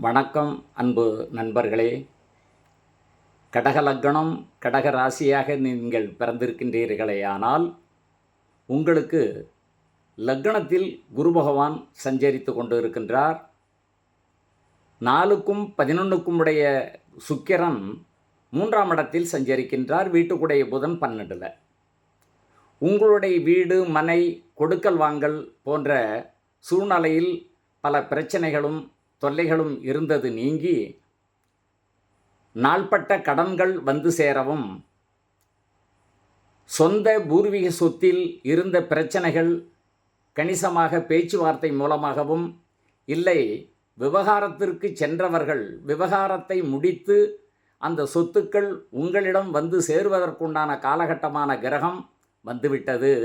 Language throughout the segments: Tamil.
வணக்கம் அன்பு நண்பர்களே. கடக லக்னம், கடக ராசியாக நீங்கள் பிறந்திருக்கின்றீர்களேயானால் உங்களுக்கு லக்னத்தில் குரு பகவான் சஞ்சரித்து கொண்டு இருக்கின்றார். 4க்கும் 11க்கும் உடைய சுக்கிரன் 3ஆம் இடத்தில் சஞ்சரிக்கின்றார். வீட்டுக்குடைய புதன் 12ல். உங்களுடைய வீடு, மனை, கொடுக்கல் வாங்கல் போன்ற சூழ்நிலையில் பல பிரச்சனைகளும் தொல்லைகளும் இருந்தது நீங்கி நாள்பட்ட கடன்கள் வந்து சேரவும், சொந்த பூர்வீக சொத்தில் இருந்த பிரச்சனைகள் கணிசமாக பேச்சுவார்த்தை மூலமாகவும், இல்லை விவகாரத்திற்கு சென்றவர்கள் விவகாரத்தை முடித்து அந்த சொத்துக்கள் உங்களிடம் வந்து சேருவதற்குண்டான காலகட்டமான கிரகம் வந்துவிட்டது.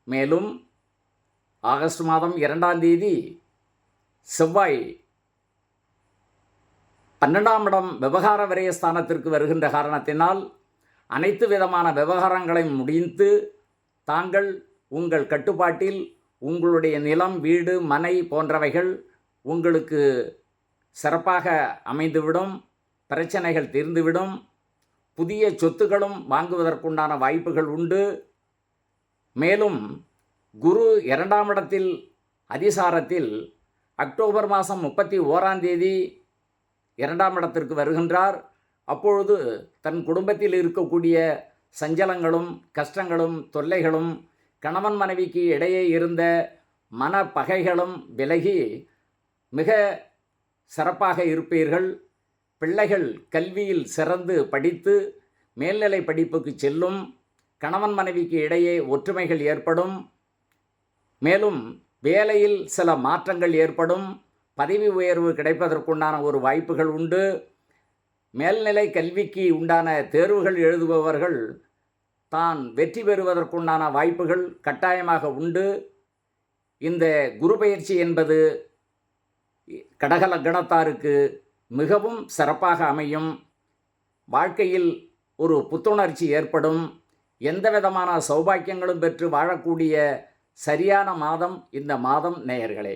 மேலும் ஆகஸ்ட் மாதம் 2ஆம் தேதி செவ்வாய் 12ஆம் இடம் விவகார விரயஸ்தானத்திற்கு வருகின்ற காரணத்தினால் அனைத்து விதமான விவகாரங்களை முடித்து தாங்கள் உங்கள் கட்டுப்பாட்டில் உங்களுடைய நிலம், வீடு, மனை போன்றவைகள் உங்களுக்கு சிறப்பாக அமைந்துவிடும். பிரச்சனைகள் தீர்ந்துவிடும். புதிய சொத்துக்களும் வாங்குவதற்குண்டான வாய்ப்புகள் உண்டு. மேலும் குரு 2ஆம் இடத்தில் அதிசாரத்தில் அக்டோபர் மாதம் 31ஆம் தேதி 2ஆம் இடத்திற்கு வருகின்றார். அப்பொழுது தன் குடும்பத்தில் இருக்கக்கூடிய சஞ்சலங்களும் கஷ்டங்களும் தொல்லைகளும் கணவன் மனைவிக்கு இடையே இருந்த மன பகைகளும் விலகி மிக சிறப்பாக இருப்பீர்கள். பிள்ளைகள் கல்வியில் சிறந்து படித்து மேல்நிலை படிப்புக்கு செல்லும். கணவன் மனைவிக்கு இடையே ஒற்றுமைகள் ஏற்படும். மேலும் வேலையில் சில மாற்றங்கள் ஏற்படும். பதவி உயர்வு கிடைப்பதற்குண்டான ஒரு வாய்ப்புகள் உண்டு. மேல்நிலை கல்விக்கு உண்டான தேர்வுகள் எழுதுபவர்கள் தான் வெற்றி பெறுவதற்குண்டான வாய்ப்புகள் கட்டாயமாக உண்டு. இந்த குரு பயிற்சி என்பது கடக லக்னத்தாருக்கு மிகவும் சிறப்பாக அமையும். வாழ்க்கையில் ஒரு புத்துணர்ச்சி ஏற்படும். எந்த விதமான சௌபாக்கியங்களும் பெற்று வாழக்கூடிய சரியான மாதம் இந்த மாதம் நேயர்களே.